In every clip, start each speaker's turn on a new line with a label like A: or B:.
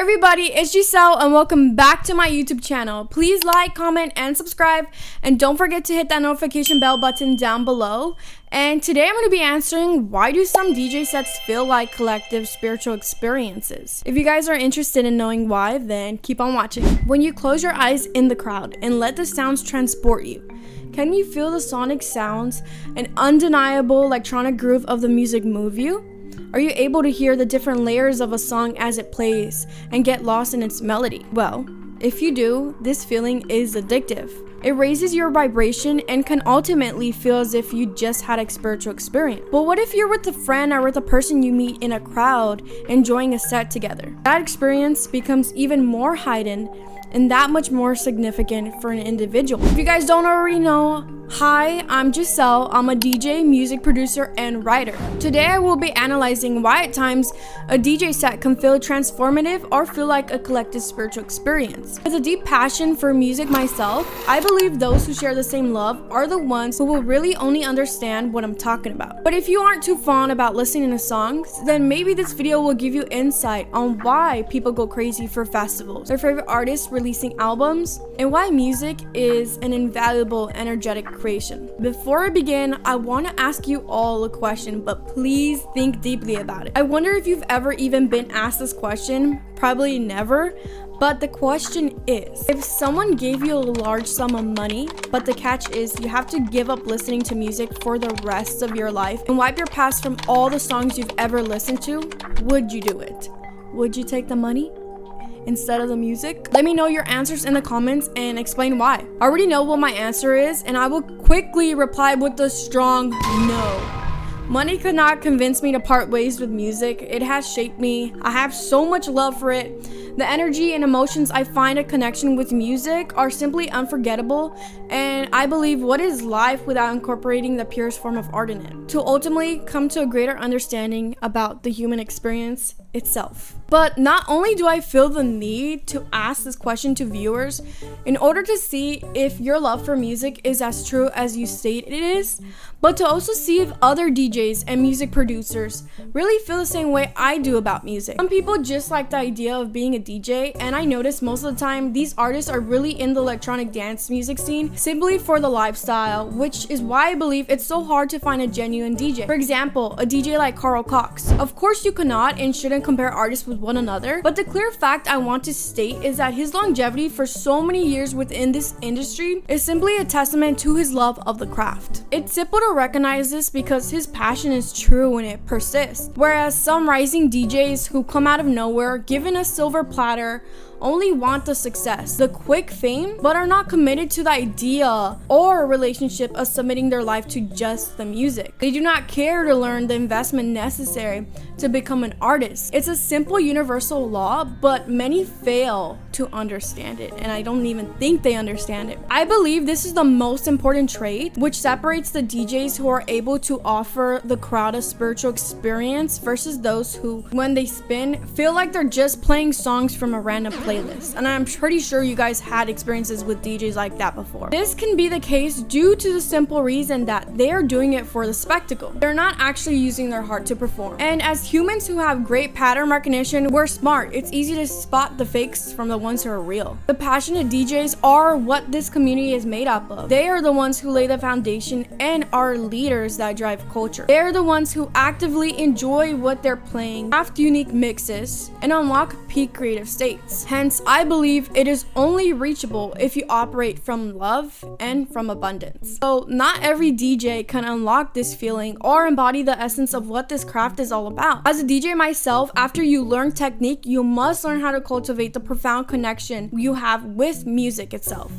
A: Everybody, it's Giselle and welcome back to my YouTube channel. Please like, comment, and subscribe, and don't forget to hit that notification bell button down below. And today I'm going to be answering, why do some DJ sets feel like collective spiritual experiences? If you guys are interested in knowing why, then keep on watching. When you close your eyes in the crowd and let the sounds transport you, can you feel the sonic sounds and undeniable electronic groove of the music move you? Are you able to hear the different layers of a song as it plays and get lost in its melody? Well, if you do, this feeling is addictive. It raises your vibration and can ultimately feel as if you just had a spiritual experience. But what if you're with a friend or with a person you meet in a crowd enjoying a set together? That experience becomes even more heightened and that much more significant for an individual. If you guys don't already know, hi, I'm Giselle. I'm a DJ, music producer, and writer. Today I will be analyzing why at times a DJ set can feel transformative or feel like a collective spiritual experience. With a deep passion for music myself, I believe those who share the same love are the ones who will really only understand what I'm talking about. But if you aren't too fond about listening to songs, then maybe this video will give you insight on why people go crazy for festivals, their favorite artists releasing albums, and why music is an invaluable energetic creation. Before I begin, I want to ask you all a question, but please think deeply about it. I wonder if you've ever even been asked this question. Probably never, but the question is, if someone gave you a large sum of money, but the catch is you have to give up listening to music for the rest of your life and wipe your past from all the songs you've ever listened to, would you do it? Would you take the money instead of the music? Let me know your answers in the comments and explain why. I already know what my answer is, and I will quickly reply with a strong no. Money could not convince me to part ways with music. It has shaped me. I have so much love for it. The energy and emotions I find a connection with music are simply unforgettable, and I believe what is life without incorporating the purest form of art in it, to ultimately come to a greater understanding about the human experience itself. But not only do I feel the need to ask this question to viewers in order to see if your love for music is as true as you state it is, but to also see if other DJs and music producers really feel the same way I do about music. Some people just like the idea of being a DJ, and I notice most of the time these artists are really in the electronic dance music scene simply for the lifestyle, which is why I believe it's so hard to find a genuine DJ. For example, a DJ like Carl Cox. Of course you cannot and shouldn't compare artists with one another, but the clear fact I want to state is that his longevity for so many years within this industry is simply a testament to his love of the craft. It's simple to recognize this because his passion is true and it persists, whereas some rising DJs who come out of nowhere given a silver platter only want the success, the quick fame, but are not committed to the idea or relationship of submitting their life to just the music. They do not care to learn the investment necessary to become an artist. It's a simple universal law, but many fail to understand it, and I don't even think they understand it. I believe this is the most important trait which separates the DJs who are able to offer the crowd a spiritual experience versus those who, when they spin, feel like they're just playing songs from a random playlist. And I'm pretty sure you guys had experiences with DJs like that before. This can be the case due to the simple reason that they are doing it for the spectacle. They're not actually using their heart to perform. And as humans who have great pattern recognition, we're smart. It's easy to spot the fakes from the ones who are real. The passionate DJs are what this community is made up of. They are the ones who lay the foundation and are leaders that drive culture. They're the ones who actively enjoy what they're playing, craft unique mixes, and unlock peak creative states. Hence, I believe it is only reachable if you operate from love and from abundance. So not every DJ can unlock this feeling or embody the essence of what this craft is all about. As a DJ myself, after you learn technique, you must learn how to cultivate the profound connection you have with music itself.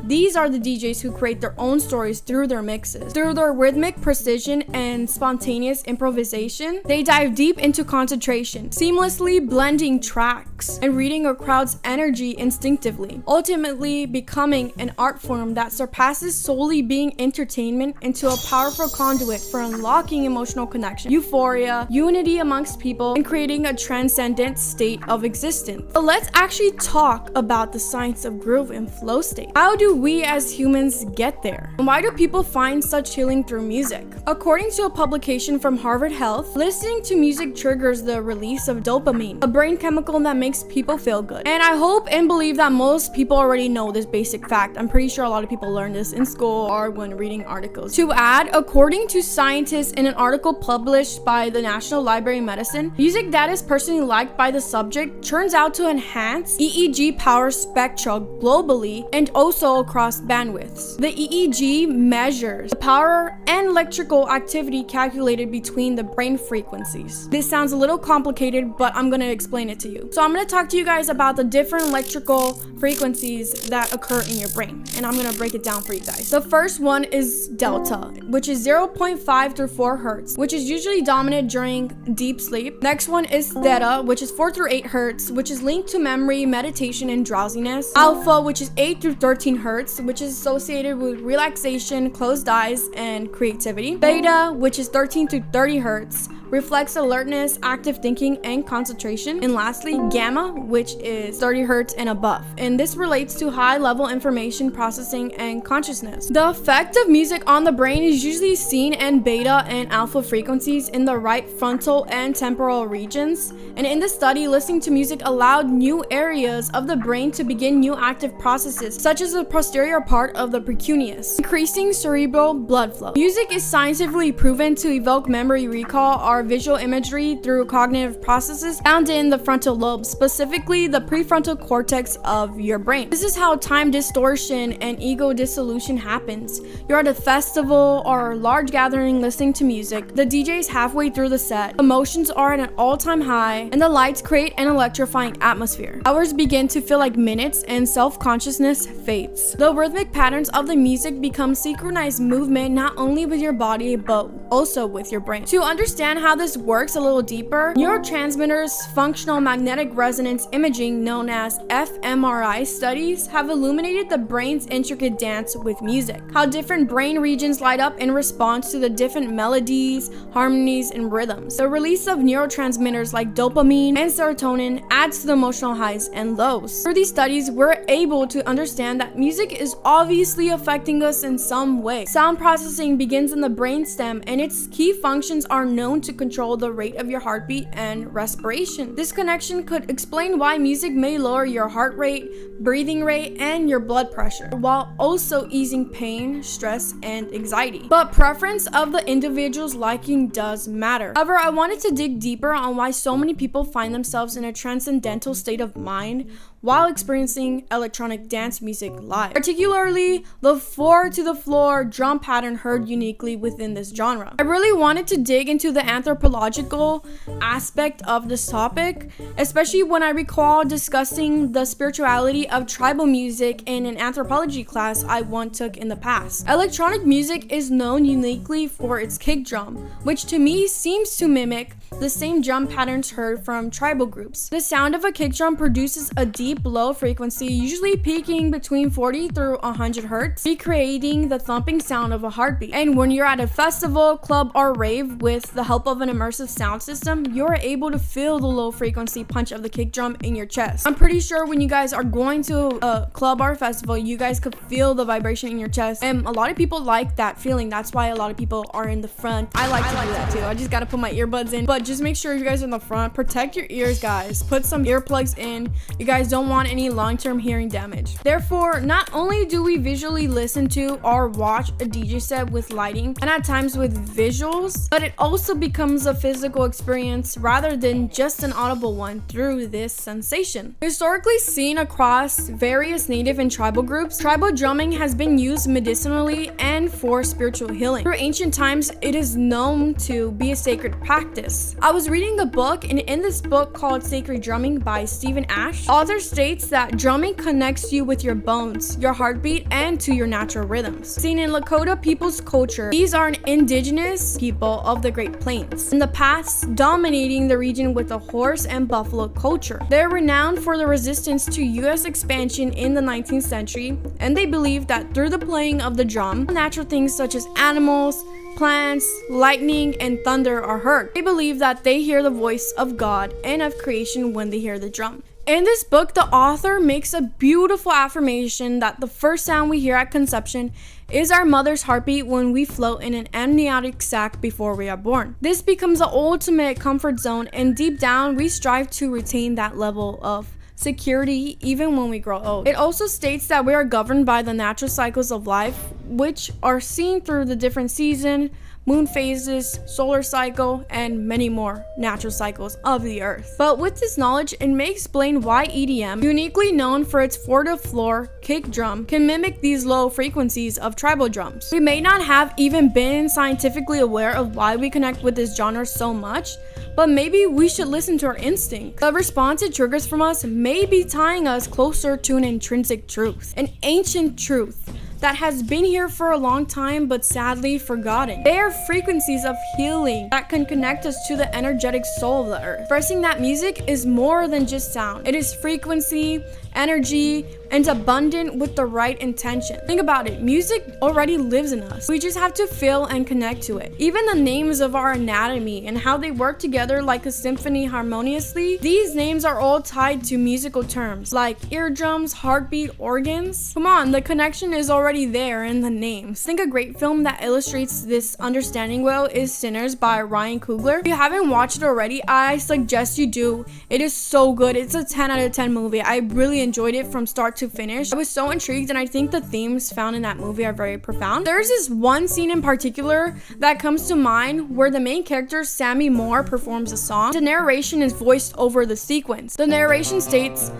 A: These are the DJs who create their own stories through their mixes. Through their rhythmic precision and spontaneous improvisation, they dive deep into concentration, seamlessly blending tracks and reading a crowd's energy instinctively, ultimately becoming an art form that surpasses solely being entertainment into a powerful conduit for unlocking emotional connection, euphoria, unity amongst people, and creating a transcendent state of existence. But let's actually talk about the science of groove and flow state. How do do we as humans get there? And why do people find such healing through music? According to a publication from Harvard Health, listening to music triggers the release of dopamine, a brain chemical that makes people feel good. And I hope and believe that most people already know this basic fact. I'm pretty sure a lot of people learn this in school or when reading articles. To add, according to scientists in an article published by the National Library of Medicine, music that is personally liked by the subject turns out to enhance EEG power spectra globally and also across bandwidths. The EEG measures the power and electrical activity calculated between the brain frequencies. This sounds a little complicated, but I'm going to explain it to you. So I'm going to talk to you guys about the different electrical frequencies that occur in your brain, and I'm going to break it down for you guys. The first one is delta, which is 0.5 through 4 hertz, which is usually dominant during deep sleep. Next one is theta, which is 4 through 8 hertz, which is linked to memory, meditation, and drowsiness. Alpha, which is 8 through 13 hertz, which is associated with relaxation, closed eyes, and creativity. Beta, which is 13 to 30 hertz, reflects alertness, active thinking, and concentration. And lastly, gamma, which is 30 hertz and above. And this relates to high-level information processing and consciousness. The effect of music on the brain is usually seen in beta and alpha frequencies in the right frontal and temporal regions. And in the study, listening to music allowed new areas of the brain to begin new active processes, such as the posterior part of the precuneus, increasing cerebral blood flow. Music is scientifically proven to evoke memory recall or visual imagery through cognitive processes found in the frontal lobe, specifically the prefrontal cortex of your brain. This is how time distortion and ego dissolution happens. You're at a festival or a large gathering listening to music. The DJ is halfway through the set. Emotions are at an all-time high, and the lights create an electrifying atmosphere. Hours begin to feel like minutes, and self-consciousness fades. The rhythmic patterns of the music become synchronized movement not only with your body, but also with your brain. To understand how this works a little deeper, neurotransmitters functional magnetic resonance imaging, known as fMRI studies, have illuminated the brain's intricate dance with music. How different brain regions light up in response to the different melodies, harmonies, and rhythms. The release of neurotransmitters like dopamine and serotonin adds to the emotional highs and lows. Through these studies, we're able to understand that music is obviously affecting us in some way. Sound processing begins in the brainstem, and its key functions are known to control the rate of your heartbeat and respiration. This connection could explain why music may lower your heart rate, breathing rate, and your blood pressure, while also easing pain, stress, and anxiety. But preference of the individual's liking does matter. However, I wanted to dig deeper on why so many people find themselves in a transcendental state of mind while experiencing electronic dance music live, particularly the 4 to the floor drum pattern heard uniquely within this genre. I really wanted to dig into the anthropological aspect of this topic, especially when I recall discussing the spirituality of tribal music in an anthropology class I once took in the past. Electronic music is known uniquely for its kick drum, which to me seems to mimic the same drum patterns heard from tribal groups. The sound of a kick drum produces a deep low frequency, usually peaking between 40 through 100 hertz, recreating the thumping sound of a heartbeat. And when you're at a festival, club, or rave with the help of an immersive sound system, you're able to feel the low frequency punch of the kick drum in your chest. I'm pretty sure when you guys are going to a club or a festival, you guys could feel the vibration in your chest, and a lot of people like that feeling. That's why a lot of people are in the front. I like to do that too. I just gotta put my earbuds in, but just make sure you guys are in the front. Protect your ears, guys. Put some earplugs in. You guys don't want any long-term hearing damage. Therefore, not only do we visually listen to or watch a DJ set with lighting and at times with visuals, but it also becomes a physical experience rather than just an audible one through this sensation. Historically seen across various native and tribal groups, tribal drumming has been used medicinally and for spiritual healing. Through ancient times, it is known to be a sacred practice. I was reading a book, and in this book called Sacred Drumming by Stephen Ash, author states that drumming connects you with your bones, your heartbeat, and to your natural rhythms. Seen in Lakota people's culture, these are an indigenous people of the Great Plains, in the past dominating the region with a horse and buffalo culture. They're renowned for the resistance to U.S. expansion in the 19th century, and they believe that through the playing of the drum, natural things such as animals, plants, lightning, and thunder are heard. They believe that they hear the voice of God and of creation when they hear the drum. In this book, the author makes a beautiful affirmation that the first sound we hear at conception is our mother's heartbeat when we float in an amniotic sac before we are born. This becomes the ultimate comfort zone, and deep down, we strive to retain that level of security even when we grow old. It also states that we are governed by the natural cycles of life, which are seen through the different seasons, moon phases, solar cycle, and many more natural cycles of the earth. But with this knowledge, it may explain why EDM, uniquely known for its 4-to-floor kick drum, can mimic these low frequencies of tribal drums. We may not have even been scientifically aware of why we connect with this genre so much, but maybe we should listen to our instincts. The response it triggers from us may be tying us closer to an intrinsic truth, an ancient truth that has been here for a long time but sadly forgotten. They are frequencies of healing that can connect us to the energetic soul of the earth. Expressing that music is more than just sound. It is frequency, energy, and abundant with the right intention. Think about it, music already lives in us. We just have to feel and connect to it. Even the names of our anatomy and how they work together like a symphony harmoniously, these names are all tied to musical terms like eardrums, heartbeat, organs. Come on, the connection is already there in the names. I think a great film that illustrates this understanding well is Sinners by Ryan Coogler. If you haven't watched it already, I suggest you do. It is so good. It's a 10 out of 10 movie. I really enjoyed it from start to finish. I was so intrigued, and I think the themes found in that movie are very profound. There's this one scene in particular that comes to mind where the main character, Sammy Moore, performs a song. The narration is voiced over the sequence. The narration states,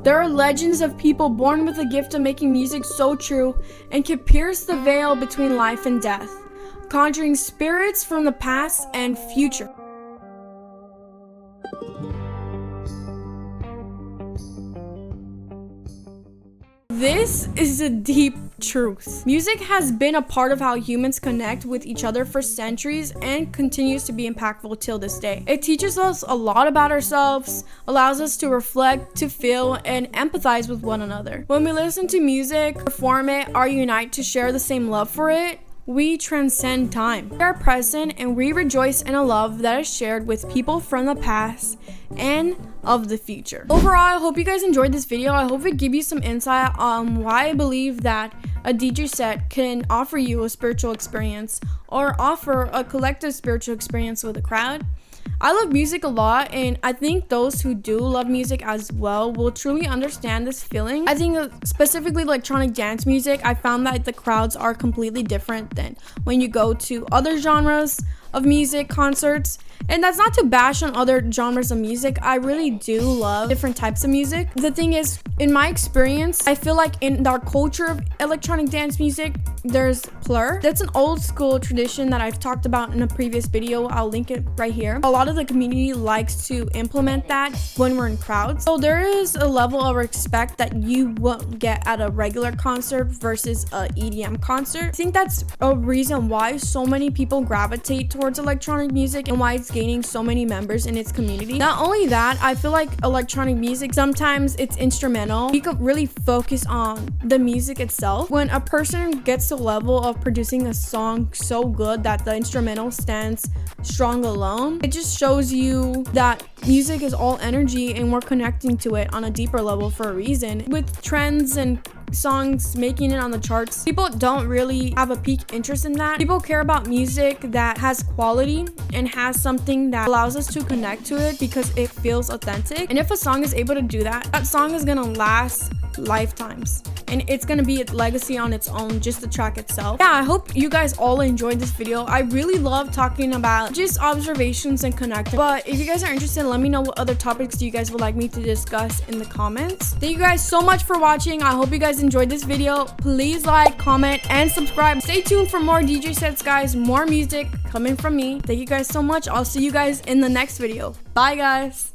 A: "There are legends of people born with the gift of making music so true and can pierce the veil between life and death, conjuring spirits from the past and future." This is a deep truth. Music has been a part of how humans connect with each other for centuries and continues to be impactful till this day. It teaches us a lot about ourselves, allows us to reflect, to feel, and empathize with one another. When we listen to music, perform it, or unite to share the same love for it, we transcend time. We are present and we rejoice in a love that is shared with people from the past and of the future. Overall, I hope you guys enjoyed this video. I hope it gave you some insight on why I believe that a DJ set can offer you a spiritual experience or offer a collective spiritual experience with a crowd. I love music a lot, and I think those who do love music as well will truly understand this feeling. I think specifically electronic dance music, I found that the crowds are completely different than when you go to other genres of music concerts. And that's not to bash on other genres of music. I really do love different types of music. The thing is, in my experience, I feel like in our culture of electronic dance music, there's plur. That's an old school tradition that I've talked about in a previous video. I'll link it right here. A lot of the community likes to implement that when we're in crowds. So there is a level of respect that you won't get at a regular concert versus a EDM concert. I think that's a reason why so many people gravitate towards electronic music and why it's gaining so many members in its community. Not only that, I feel like electronic music, sometimes it's instrumental. You could really focus on the music itself. When a person gets to the level of producing a song so good that the instrumental stands strong alone, it just shows you that music is all energy and we're connecting to it on a deeper level for a reason. With trends and songs making it on the charts, people don't really have a peak interest in that. People care about music that has quality and has something that allows us to connect to it because it feels authentic. And if a song is able to do that, that song is gonna last lifetimes, and it's gonna be a legacy on its own, just the track itself. Yeah, I hope you guys all enjoyed this video. I really love talking about just observations and connecting. But if you guys are interested, let me know what other topics you guys would like me to discuss in the comments. Thank you guys so much for watching. I hope you guys enjoyed this video. Please like, comment, and subscribe. Stay tuned for more DJ sets, guys. More music coming from me. Thank you guys so much. I'll see you guys in the next video. Bye, guys.